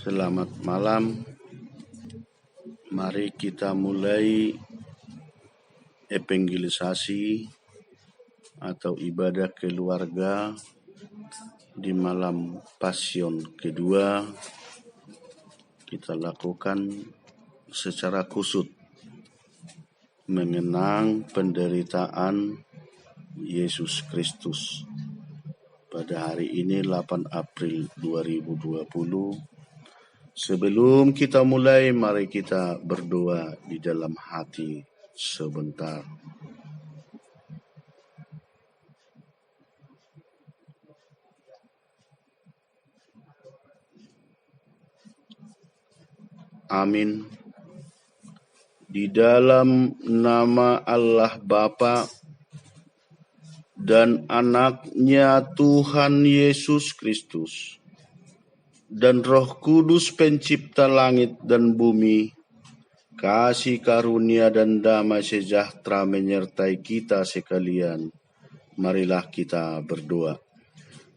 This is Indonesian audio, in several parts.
Selamat malam. Mari kita mulai evangelisasi atau ibadah keluarga di malam Pasion kedua. Kita lakukan secara kusut mengenang penderitaan Yesus Kristus. Pada hari ini 8 April 2020. Sebelum kita mulai, mari kita berdoa di dalam hati sebentar. Amin. Di dalam nama Allah Bapa dan Anaknya Tuhan Yesus Kristus dan Roh Kudus pencipta langit dan bumi, kasih karunia dan damai sejahtera menyertai kita sekalian. Marilah kita berdoa.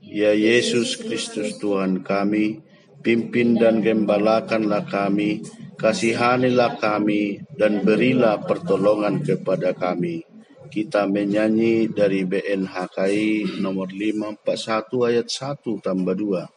Ya Yesus Kristus Tuhan kami, pimpin dan gembalakanlah kami, kasihanilah kami, dan berilah pertolongan kepada kami. Kita menyanyi dari BNHKI nomor 541 ayat 1 tambah 2.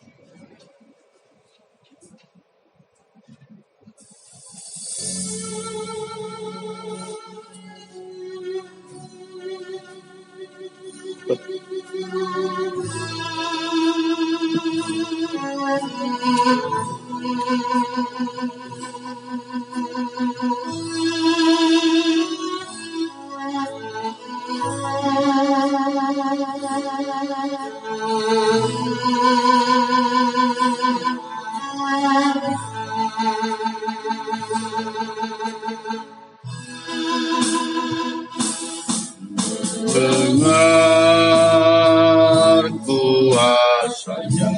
Dengar kuasanya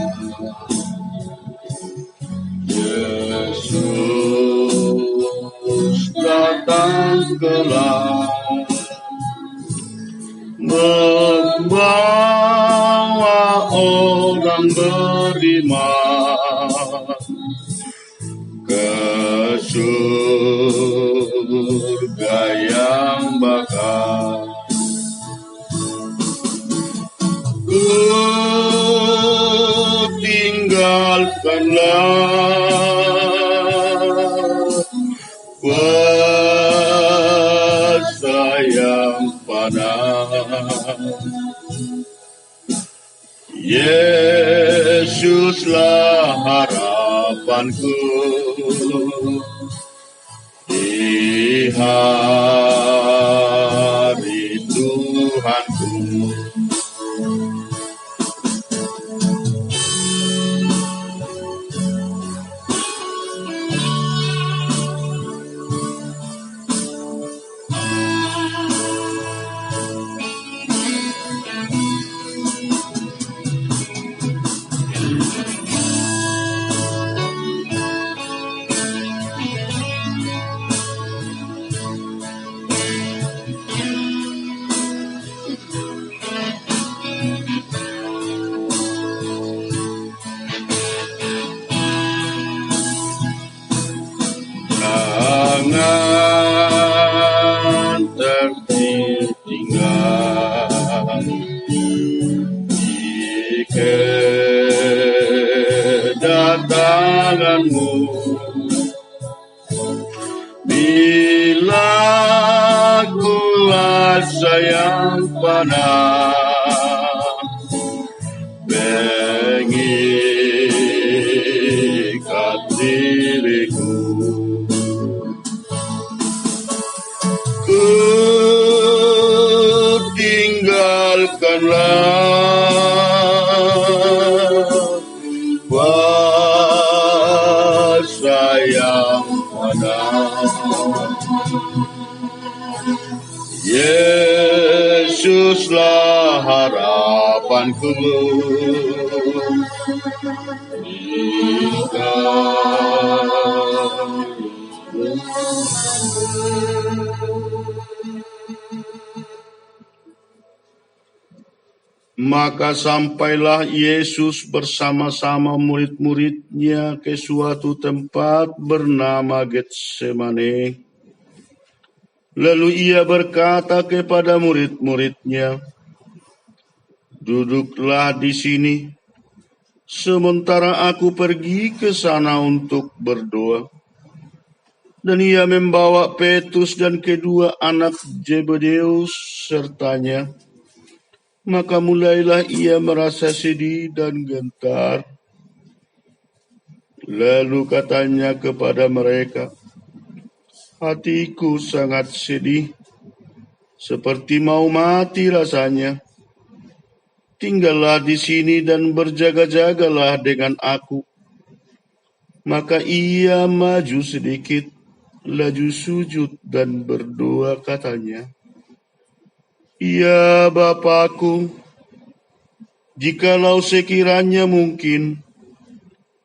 Yesus datang kelak, membawa orang beriman ke surga yang bakal. Tinggalkanlah kuasa yang panas. Yesuslah harapanku di hari Tuhanku. Jangan tertinggal di kedatanganmu. Bila kuasa yang panas mengikat diriku, tinggalkanlah kuasa yang panas. Yesuslah harapanku. Maka sampailah Yesus bersama-sama murid-muridnya ke suatu tempat bernama Getsemane. Lalu ia berkata kepada murid-muridnya, "Duduklah di sini, sementara aku pergi ke sana untuk berdoa." Dan ia membawa Petrus dan kedua anak Zebedeus sertanya. Maka mulailah ia merasa sedih dan gentar. Lalu katanya kepada mereka, "Hatiku sangat sedih, seperti mau mati rasanya. Tinggallah di sini dan berjaga-jagalah dengan aku." Maka ia maju sedikit, laju sujud dan berdoa katanya, "Ya Bapakku, jikalau sekiranya mungkin,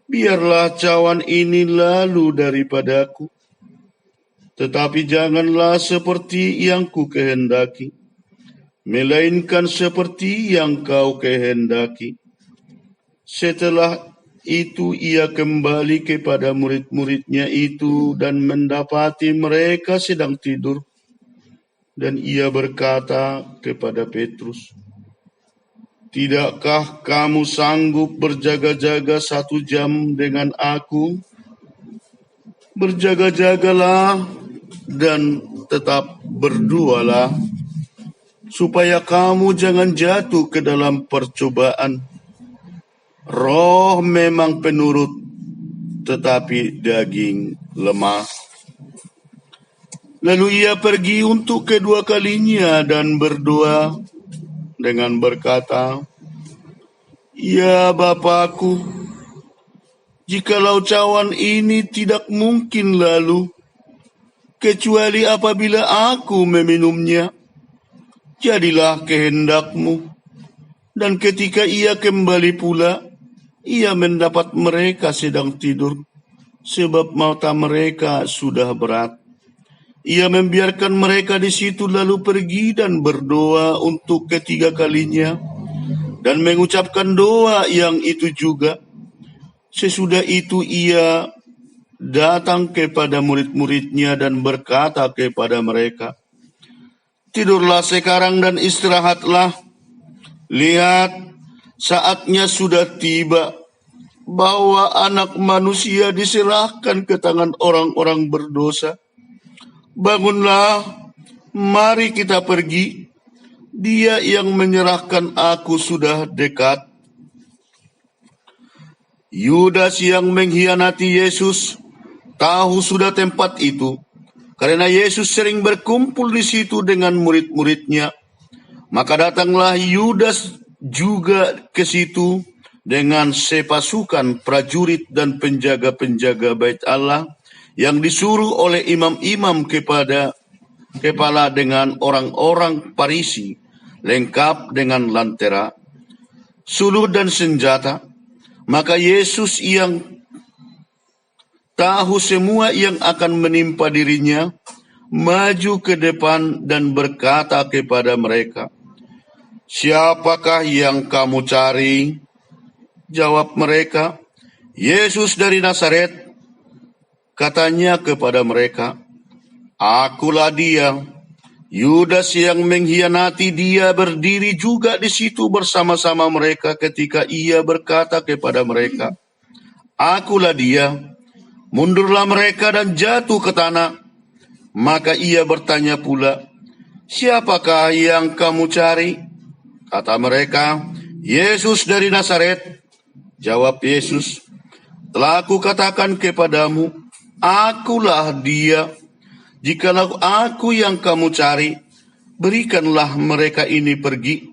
biarlah cawan ini lalu daripadaku. Tetapi janganlah seperti yang ku kehendaki, melainkan seperti yang kau kehendaki." Setelah itu ia kembali kepada murid-muridnya itu dan mendapati mereka sedang tidur. Dan ia berkata kepada Petrus, "Tidakkah kamu sanggup berjaga-jaga 1 jam dengan aku? Berjaga-jagalah dan tetap berdoalah, supaya kamu jangan jatuh ke dalam percobaan. Roh memang penurut, tetapi daging lemah." Lalu ia pergi untuk kedua kalinya dan berdoa dengan berkata, "Ya Bapakku, jikalau cawan ini tidak mungkin lalu, kecuali apabila aku meminumnya, jadilah kehendakmu." Dan ketika ia kembali pula, ia mendapat mereka sedang tidur, sebab mata mereka sudah berat. Ia membiarkan mereka di situ lalu pergi dan berdoa untuk ketiga kalinya dan mengucapkan doa yang itu juga. Sesudah itu ia datang kepada murid-muridnya dan berkata kepada mereka, "Tidurlah sekarang dan istirahatlah. Lihat, saatnya sudah tiba bahwa Anak Manusia diserahkan ke tangan orang-orang berdosa. Bangunlah, mari kita pergi. Dia yang menyerahkan aku sudah dekat." Yudas yang mengkhianati Yesus tahu sudah tempat itu, karena Yesus sering berkumpul di situ dengan murid-muridnya. Maka datanglah Yudas juga ke situ dengan sepasukan prajurit dan penjaga-penjaga bait Allah yang disuruh oleh imam-imam kepala dengan orang-orang Farisi, lengkap dengan lentera, suluh dan senjata. Maka Yesus yang tahu semua yang akan menimpa dirinya, maju ke depan dan berkata kepada mereka, "Siapakah yang kamu cari?" Jawab mereka, "Yesus dari Nazaret." Katanya kepada mereka, "Akulah dia." Yudas yang mengkhianati dia berdiri juga di situ bersama-sama mereka ketika ia berkata kepada mereka, "Akulah dia." Mundurlah mereka dan jatuh ke tanah. Maka ia bertanya pula, "Siapakah yang kamu cari?" Kata mereka, "Yesus dari Nazaret." Jawab Yesus, "Telah aku katakan kepadamu, akulah dia. Jikalau aku yang kamu cari, berikanlah mereka ini pergi."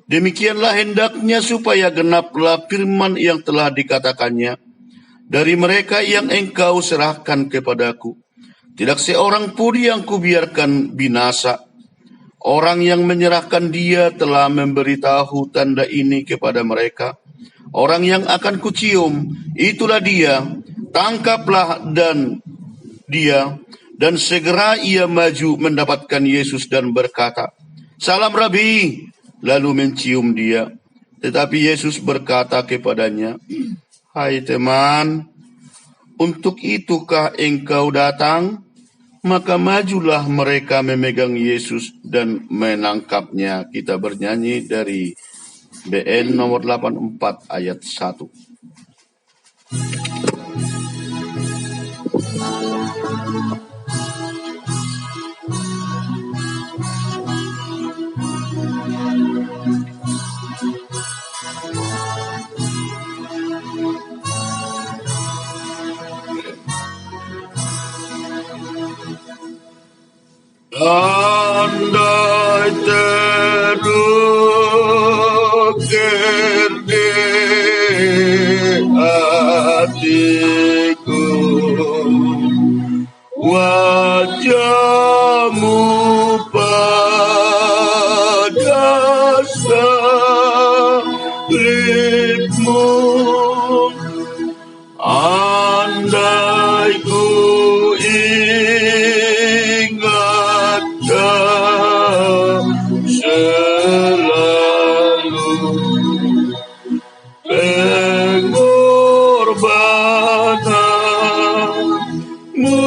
Demikianlah hendaknya supaya genaplah firman yang telah dikatakannya, "Dari mereka yang engkau serahkan kepadaku, tidak seorang pun yang kubiarkan binasa." Orang yang menyerahkan dia telah memberitahu tanda ini kepada mereka. Orang yang akan kucium, itulah dia. Tangkaplah dia. Dan segera ia maju mendapatkan Yesus dan berkata, "Salam Rabi," lalu mencium dia. Tetapi Yesus berkata kepadanya, "Hai teman, untuk itukah engkau datang?" Maka majulah mereka memegang Yesus dan menangkapnya. Kita bernyanyi dari BN nomor 84 ayat 1. Andai terukir di hatiku wajahmu pada salibmu, andai ku ingat selalu pengorbananmu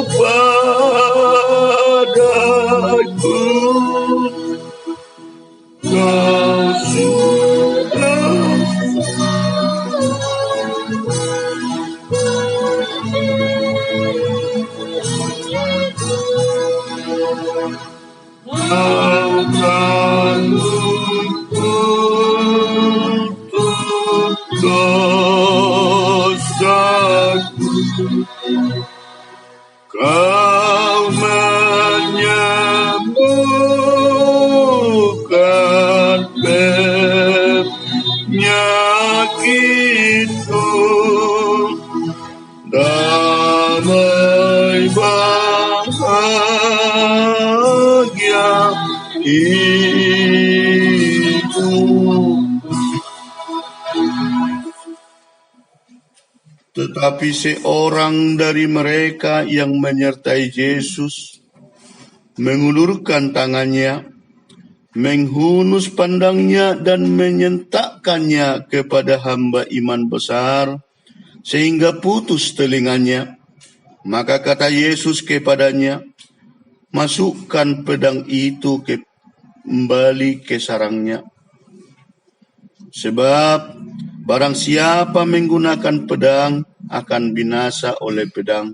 padaku, kau sudah maukan untuk dosaku, kau menyembuhkan penyakitku, damai bahagia hidup. Tetapi seorang dari mereka yang menyertai Yesus mengulurkan tangannya, menghunus pandangnya dan menyentakkannya kepada hamba iman besar, sehingga putus telinganya. Maka kata Yesus kepadanya, "Masukkan pedang itu kembali ke sarangnya. Sebab barang siapa menggunakan pedang akan binasa oleh pedang.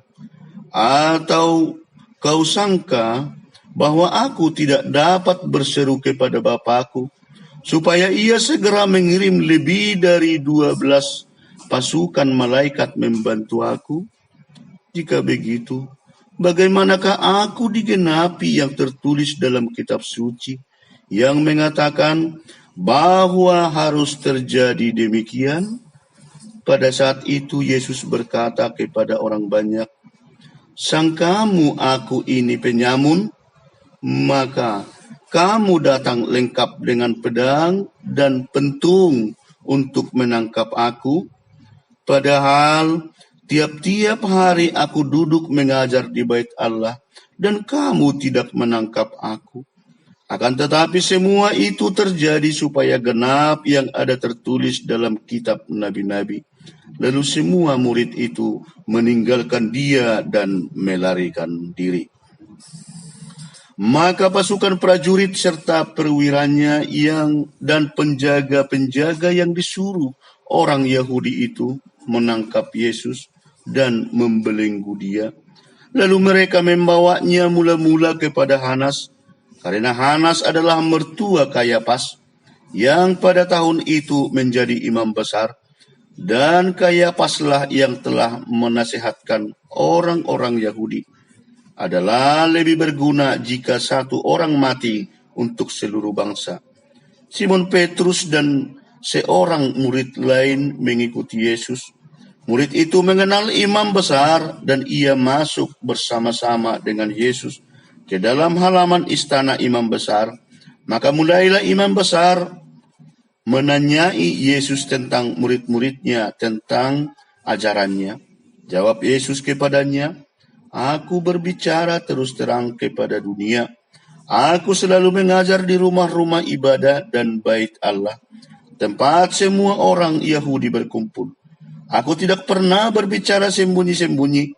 Atau kau sangka bahwa aku tidak dapat berseru kepada Bapakku, supaya ia segera mengirim lebih dari 12 pasukan malaikat membantu aku? Jika begitu, bagaimanakah aku digenapi yang tertulis dalam kitab suci yang mengatakan bahwa harus terjadi demikian?" Pada saat itu Yesus berkata kepada orang banyak, "Sangkamu aku ini penyamun? Maka kamu datang lengkap dengan pedang dan pentung untuk menangkap aku? Padahal tiap-tiap hari aku duduk mengajar di bait Allah dan kamu tidak menangkap aku. Akan tetapi semua itu terjadi supaya genap yang ada tertulis dalam kitab nabi-nabi." Lalu semua murid itu meninggalkan dia dan melarikan diri. Maka pasukan prajurit serta perwiranya dan penjaga-penjaga yang disuruh orang Yahudi itu menangkap Yesus dan membelenggu dia. Lalu mereka membawanya mula-mula kepada Hanas, karena Hanas adalah mertua Kayafas, yang pada tahun itu menjadi imam besar, dan Kayafaslah yang telah menasihatkan orang-orang Yahudi. Adalah lebih berguna jika satu orang mati untuk seluruh bangsa. Simon Petrus dan seorang murid lain mengikuti Yesus. Murid itu mengenal imam besar dan ia masuk bersama-sama dengan Yesus ke dalam halaman istana imam besar. Maka mulailah imam besar menanyai Yesus tentang murid-muridnya, tentang ajarannya. Jawab Yesus kepadanya, "Aku berbicara terus terang kepada dunia. Aku selalu mengajar di rumah-rumah ibadah dan bait Allah, tempat semua orang Yahudi berkumpul. Aku tidak pernah berbicara sembunyi-sembunyi.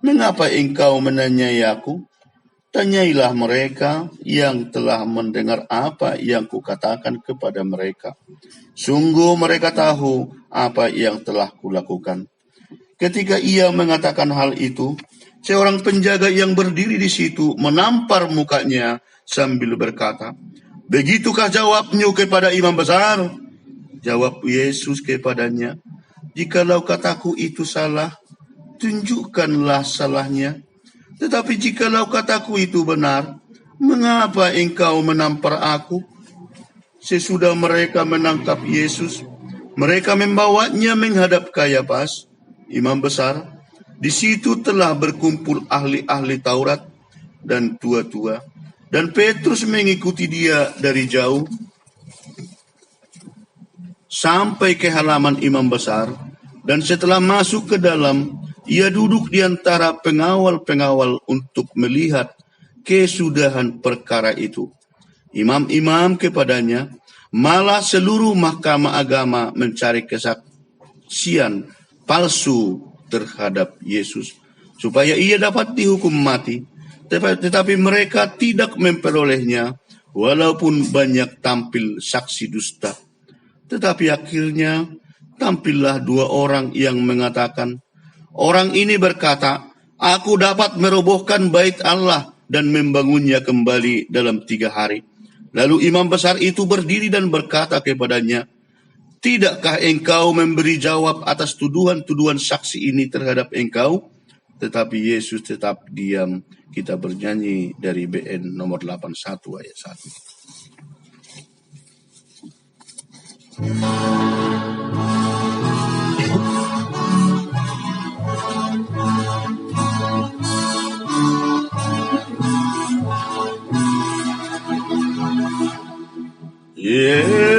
Mengapa engkau menanyai aku? Tanyailah mereka yang telah mendengar apa yang kukatakan kepada mereka. Sungguh mereka tahu apa yang telah kulakukan. Ketika ia mengatakan hal itu, seorang penjaga yang berdiri di situ menampar mukanya sambil berkata, "Begitukah jawabmu kepada imam besar?" Jawab Yesus kepadanya, "Jikalau kataku itu salah, tunjukkanlah salahnya. Tetapi jikalau kataku itu benar, mengapa engkau menampar aku?" Sesudah mereka menangkap Yesus, mereka membawanya menghadap Kayafas, imam besar. Di situ telah berkumpul ahli-ahli Taurat dan tua-tua. Dan Petrus mengikuti dia dari jauh sampai ke halaman imam besar. Dan setelah masuk ke dalam, ia duduk di antara pengawal-pengawal untuk melihat kesudahan perkara itu. Imam-imam kepadanya, malah seluruh mahkamah agama mencari kesaksian palsu terhadap Yesus, supaya ia dapat dihukum mati. Tetapi mereka tidak memperolehnya, walaupun banyak tampil saksi dusta. Tetapi akhirnya tampillah dua orang yang mengatakan, orang ini berkata, "Aku dapat merobohkan bait Allah dan membangunnya kembali dalam 3 hari." Lalu imam besar itu berdiri dan berkata kepadanya, "Tidakkah engkau memberi jawab atas tuduhan-tuduhan saksi ini terhadap engkau?" Tetapi Yesus tetap diam. Kita bernyanyi dari BN nomor 81 ayat 1.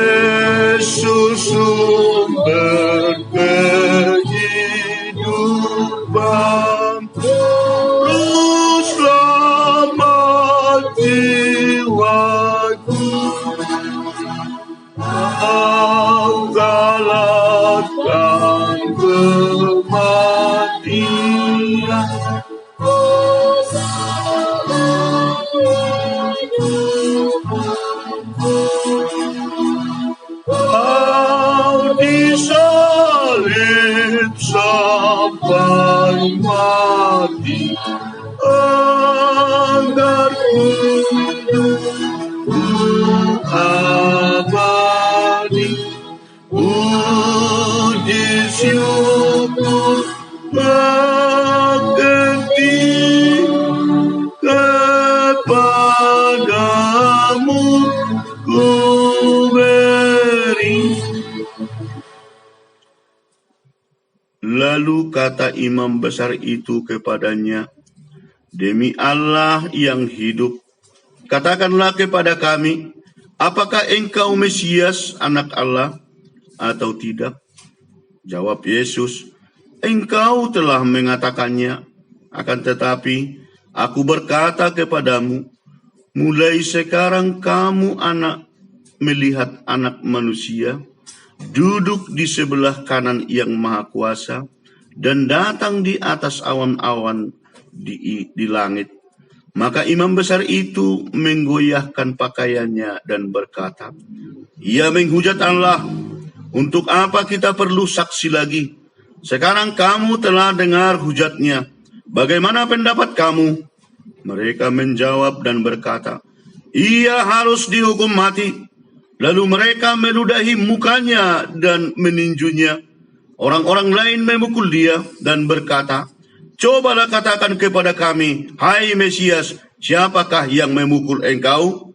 Yesus sumber kehidupan, terus selamat jiwaku, kau galakkan kematian, kau disalib sampai mati, agar hidup abadi. Puji syukur mengerti kepadamu ku beri. Lalu kata imam besar itu kepadanya, "Demi Allah yang hidup, katakanlah kepada kami, apakah engkau Mesias, anak Allah, atau tidak?" Jawab Yesus, "Engkau telah mengatakannya. Akan tetapi, aku berkata kepadamu, mulai sekarang kamu melihat Anak Manusia duduk di sebelah kanan Yang Maha Kuasa dan datang di atas awan-awan di langit." Maka imam besar itu menggoyahkan pakaiannya dan berkata, "Ia menghujat Allah. Untuk apa kita perlu saksi lagi? Sekarang kamu telah dengar hujatnya. Bagaimana pendapat kamu?" Mereka menjawab dan berkata, "Ia harus dihukum mati." Lalu mereka meludahi mukanya dan meninjunya. Orang-orang lain memukul dia dan berkata, "Cobalah katakan kepada kami, hai Mesias, siapakah yang memukul engkau?"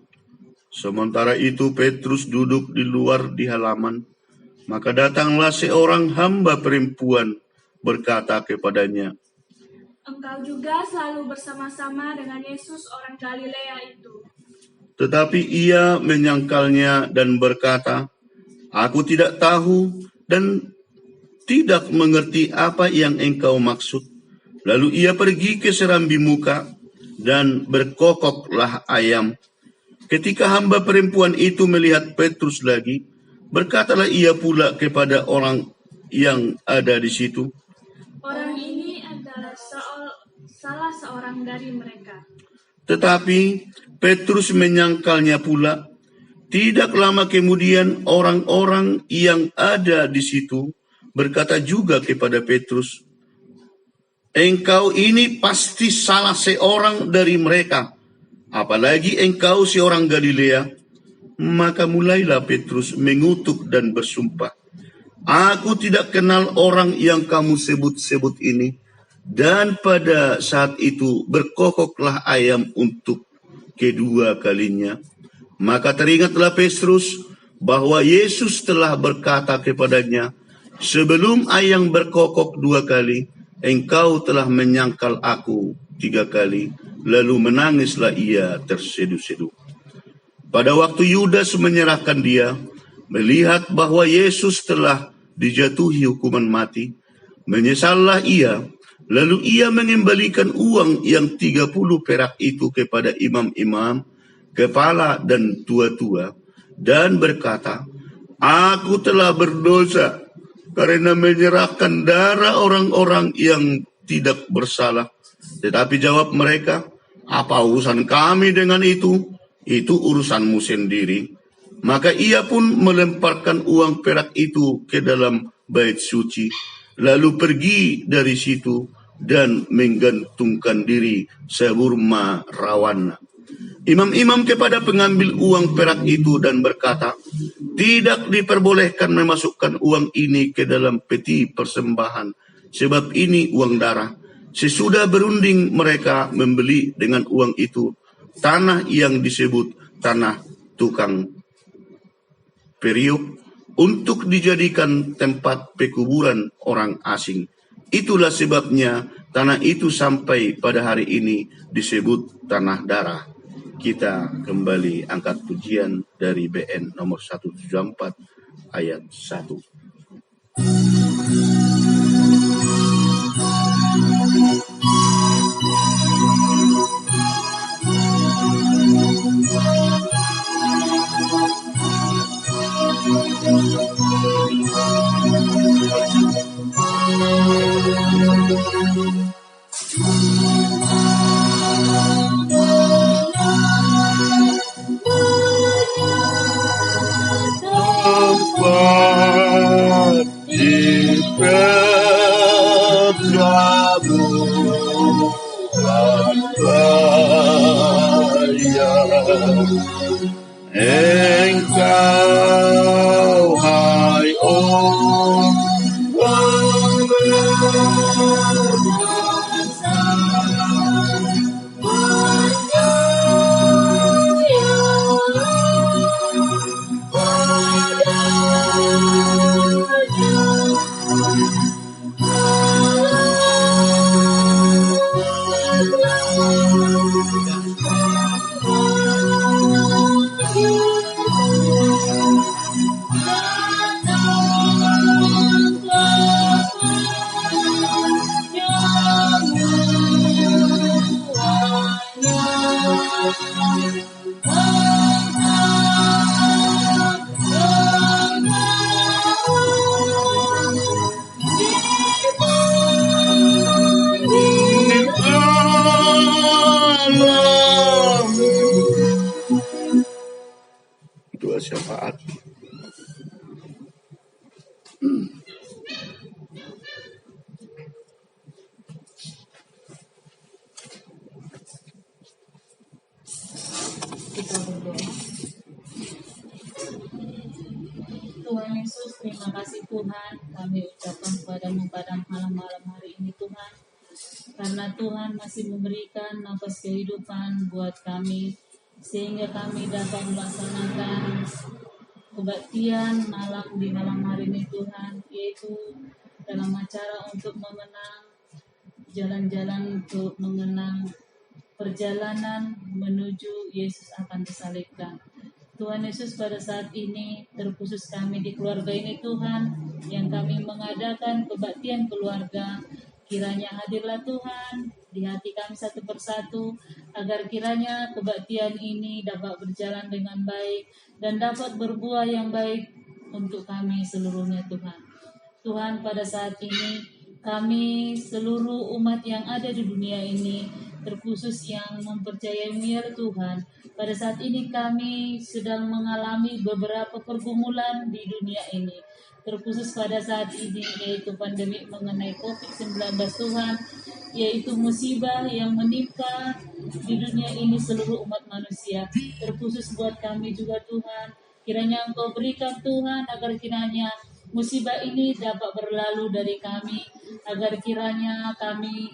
Sementara itu Petrus duduk di luar di halaman. Maka datanglah seorang hamba perempuan berkata kepadanya, "Engkau juga selalu bersama-sama dengan Yesus orang Galilea itu." Tetapi ia menyangkalnya dan berkata, "Aku tidak tahu dan tidak mengerti apa yang engkau maksud." Lalu ia pergi ke serambi muka dan berkokoklah ayam. Ketika hamba perempuan itu melihat Petrus lagi, Berkatalah ia pula kepada orang yang ada di situ, "Orang ini adalah salah seorang dari mereka." Tetapi Petrus menyangkalnya pula. Tidak lama kemudian orang-orang yang ada di situ berkata juga kepada Petrus, "Engkau ini pasti salah seorang dari mereka, apalagi engkau seorang Galilea." Maka mulailah Petrus mengutuk dan bersumpah, "Aku tidak kenal orang yang kamu sebut-sebut ini." Dan pada saat itu berkokoklah ayam untuk kedua kalinya. Maka teringatlah Petrus bahwa Yesus telah berkata kepadanya, "Sebelum ayam berkokok 2 kali, engkau telah menyangkal aku 3 kali." Lalu menangislah ia terseduh-seduh. Pada waktu Yudas menyerahkan dia, melihat bahwa Yesus telah dijatuhi hukuman mati, menyesallah ia. Lalu ia mengembalikan uang yang 30 perak itu kepada imam-imam, kepala dan tua-tua, dan berkata, "Aku telah berdosa karena menyerahkan darah orang-orang yang tidak bersalah." Tetapi jawab mereka, "Apa urusan kami dengan itu? Itu urusanmu sendiri." Maka ia pun melemparkan uang perak itu ke dalam bait suci, lalu pergi dari situ dan menggantungkan diri seburma rawanna. Imam-imam kepada pengambil uang perak itu dan berkata, "Tidak diperbolehkan memasukkan uang ini ke dalam peti persembahan, sebab ini uang darah." Sesudah berunding mereka membeli dengan uang itu tanah yang disebut tanah tukang periuk untuk dijadikan tempat pekuburan orang asing. Itulah sebabnya tanah itu sampai pada hari ini disebut tanah darah. Kita kembali angkat pujian dari BN nomor 174 ayat 1. Tempat di perjamuan raya, engkau hai orang doa syafaat. Kita berdoa. Tuhan Yesus, terima kasih Tuhan, kami ucapkan kepadamu pada malam hari ini Tuhan, karena Tuhan masih memberikan nafas kehidupan buat kami, sehingga kami dapat melaksanakan kebaktian malam di malam hari ini Tuhan, yaitu dalam acara untuk memenang jalan-jalan untuk mengenang perjalanan menuju Yesus akan disalibkan. Tuhan Yesus, pada saat ini terkhusus kami di keluarga ini Tuhan, yang kami mengadakan kebaktian keluarga, kiranya hadirlah Tuhan di hati kami satu persatu, agar kiranya kebaktian ini dapat berjalan dengan baik dan dapat berbuah yang baik untuk kami seluruhnya Tuhan. Tuhan, pada saat ini kami seluruh umat yang ada di dunia ini, terkhusus yang mempercayai-Mu ya Tuhan, pada saat ini kami sedang mengalami beberapa pergumulan di dunia ini, terkhusus pada saat ini yaitu pandemi mengenai COVID-19 Tuhan, yaitu musibah yang menimpa di dunia ini seluruh umat manusia, terkhusus buat kami juga Tuhan. Kiranya Engkau berikan Tuhan agar kiranya musibah ini dapat berlalu dari kami, agar kiranya kami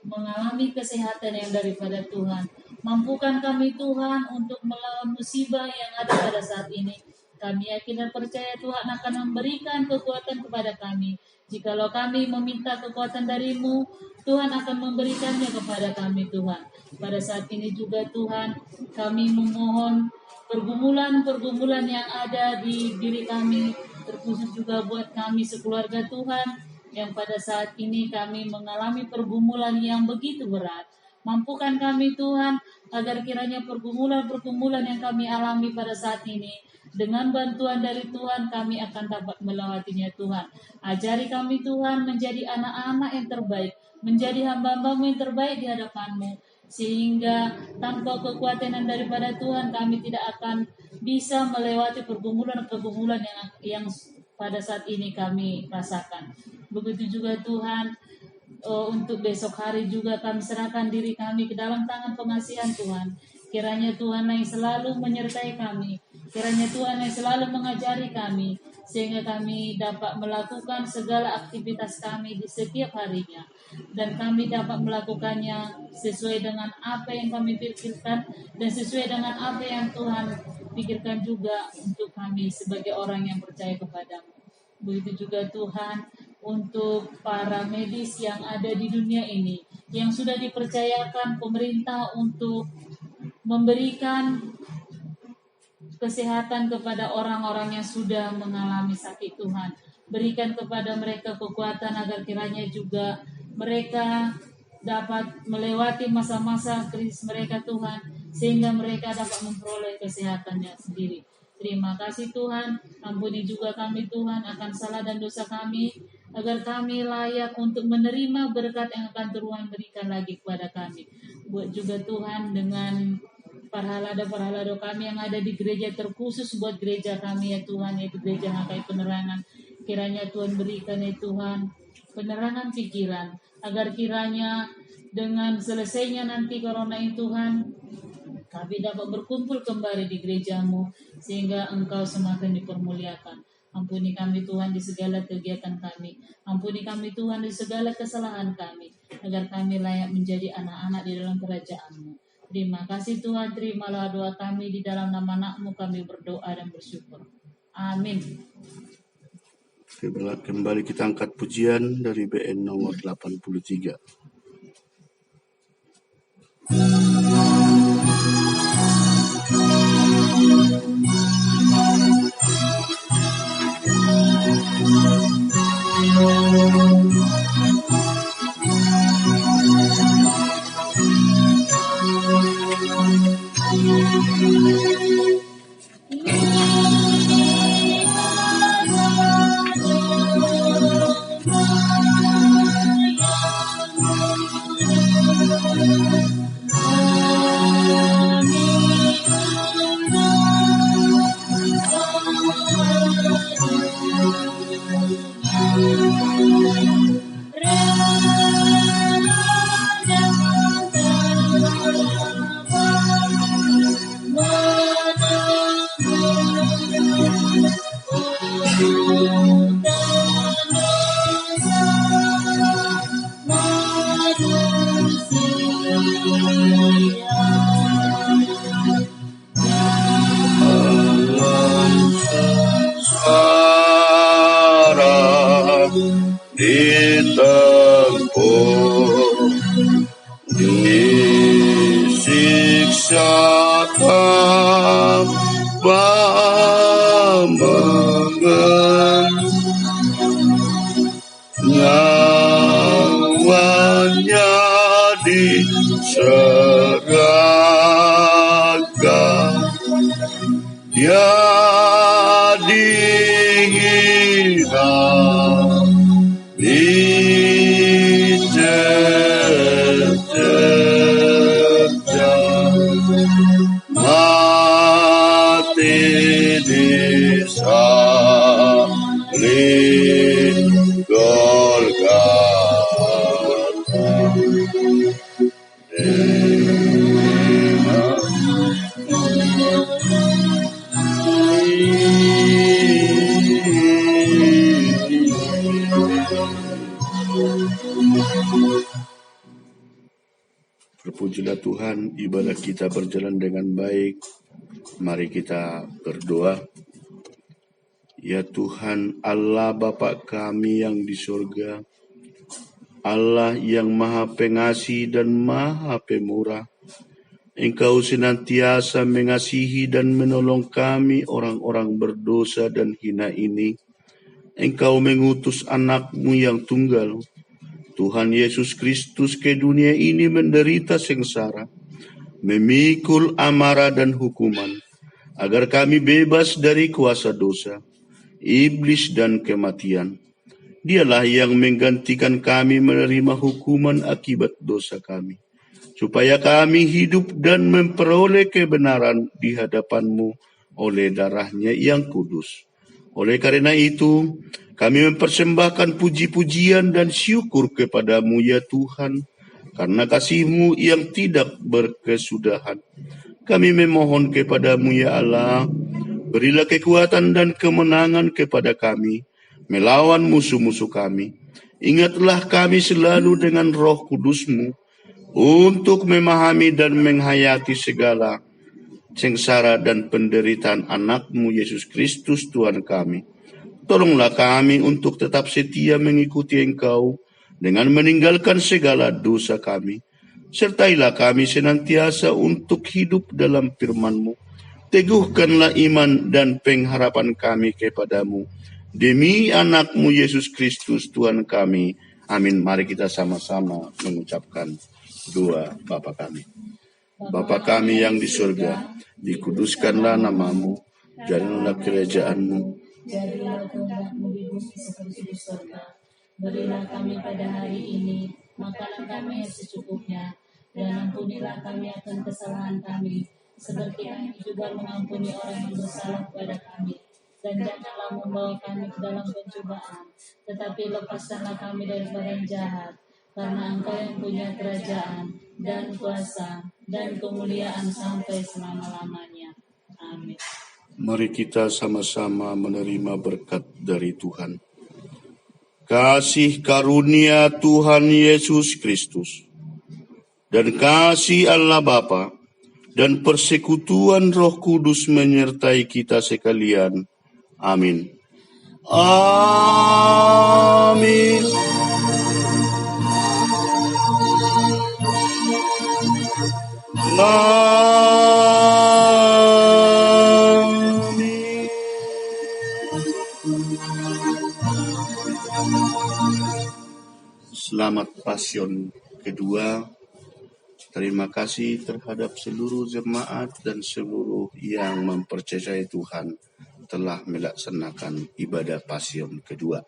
mengalami kesehatan yang daripada Tuhan. Mampukan kami Tuhan untuk melawan musibah yang ada pada saat ini. Kami yakin dan percaya Tuhan akan memberikan kekuatan kepada kami. Jikalau kami meminta kekuatan dari-Mu, Tuhan akan memberikannya kepada kami Tuhan. Pada saat ini juga Tuhan, kami memohon pergumulan-pergumulan yang ada di diri kami, terkhusus juga buat kami sekeluarga Tuhan, yang pada saat ini kami mengalami pergumulan yang begitu berat. Mampukan kami Tuhan, agar kiranya pergumulan-pergumulan yang kami alami pada saat ini, dengan bantuan dari Tuhan kami akan dapat melewatinya Tuhan. Ajari kami Tuhan menjadi anak-anak yang terbaik, menjadi hamba-hamba-Mu yang terbaik di hadapan-Mu, sehingga tanpa kekuatan daripada Tuhan kami tidak akan bisa melewati pergumulan-pergumulan yang pada saat ini kami rasakan. Begitu juga Tuhan, untuk besok hari juga kami serahkan diri kami ke dalam tangan pengasihan Tuhan. Kiranya Tuhan yang selalu menyertai kami, kiranya Tuhan yang selalu mengajari kami, sehingga kami dapat melakukan segala aktivitas kami di setiap harinya, dan kami dapat melakukannya sesuai dengan apa yang kami pikirkan dan sesuai dengan apa yang Tuhan pikirkan juga untuk kami sebagai orang yang percaya kepada-Mu. Begitu juga Tuhan, untuk para medis yang ada di dunia ini, yang sudah dipercayakan pemerintah untuk memberikan kesehatan kepada orang-orang yang sudah mengalami sakit Tuhan. Berikan kepada mereka kekuatan agar kiranya juga mereka dapat melewati masa-masa krisis mereka Tuhan, sehingga mereka dapat memperoleh kesehatannya sendiri. Terima kasih Tuhan, ampuni juga kami Tuhan akan salah dan dosa kami, agar kami layak untuk menerima berkat yang akan Tuhan berikan lagi kepada kami. Buat juga Tuhan dengan parhalada-parhalada kami yang ada di gereja, terkhusus buat gereja kami ya Tuhan, yaitu gereja Hakai Penerangan. Kiranya Tuhan berikan ya Tuhan penerangan pikiran, agar kiranya dengan selesainya nanti corona ini Tuhan, kami dapat berkumpul kembali di gereja-Mu, sehingga Engkau semakin dipermuliakan. Ampuni kami Tuhan di segala kegiatan kami. Ampuni kami Tuhan di segala kesalahan kami, agar kami layak menjadi anak-anak di dalam kerajaan-Mu. Terima kasih Tuhan, terimalah doa kami di dalam nama Anak-Mu kami berdoa dan bersyukur. Amin. Kembali kita angkat pujian dari BN nomor 83. Nyawanya diserahkan, dia di Terpujilah Tuhan, ibadah kita berjalan dengan baik. Mari kita berdoa. Ya Tuhan, Allah Bapa kami yang di surga, Allah yang Maha Pengasih dan Maha Pemurah, Engkau senantiasa mengasihi dan menolong kami orang-orang berdosa dan hina ini. Engkau mengutus anak-Mu yang tunggal, Tuhan Yesus Kristus, ke dunia ini menderita sengsara, memikul amarah dan hukuman, agar kami bebas dari kuasa dosa, iblis dan kematian. Dialah yang menggantikan kami menerima hukuman akibat dosa kami, supaya kami hidup dan memperoleh kebenaran di hadapan-Mu oleh darah-Nya yang kudus. Oleh karena itu, kami mempersembahkan puji-pujian dan syukur kepada-Mu ya Tuhan, karena kasih-Mu yang tidak berkesudahan. Kami memohon kepada-Mu ya Allah, berilah kekuatan dan kemenangan kepada kami, melawan musuh-musuh kami. Ingatlah kami selalu dengan Roh Kudus-Mu, untuk memahami dan menghayati segala sengsara dan penderitaan anak-Mu Yesus Kristus Tuhan kami. Tolonglah kami untuk tetap setia mengikuti Engkau dengan meninggalkan segala dosa kami. Sertailah kami senantiasa untuk hidup dalam firman-Mu. Teguhkanlah iman dan pengharapan kami kepada-Mu. Demi anak-Mu Yesus Kristus Tuhan kami. Amin. Mari kita sama-sama mengucapkan doa Bapa kami. Bapa kami yang di surga, dikuduskanlah nama-Mu, jadilah kerajaan-Mu. Jadilah kehendak-Mu di bumi seperti di surga. Berilah kami pada hari ini makanan kami yang secukupnya, dan ampunilah kami akan kesalahan kami, seperti kami juga mengampuni orang yang bersalah kepada kami. Dan janganlah membawa kami ke dalam pencobaan, tetapi lepaskanlah kami daripada yang jahat, karena Engkau yang punya kerajaan dan kuasa dan kemuliaan sampai selama-lamanya. Amin. Mari kita sama-sama menerima berkat dari Tuhan. Kasih karunia Tuhan Yesus Kristus, dan kasih Allah Bapa, dan persekutuan Roh Kudus menyertai kita sekalian. Amin. Amin. Selamat Pasion kedua. Terima kasih terhadap seluruh jemaat dan seluruh yang mempercayai Tuhan telah melaksanakan ibadah Pasion kedua.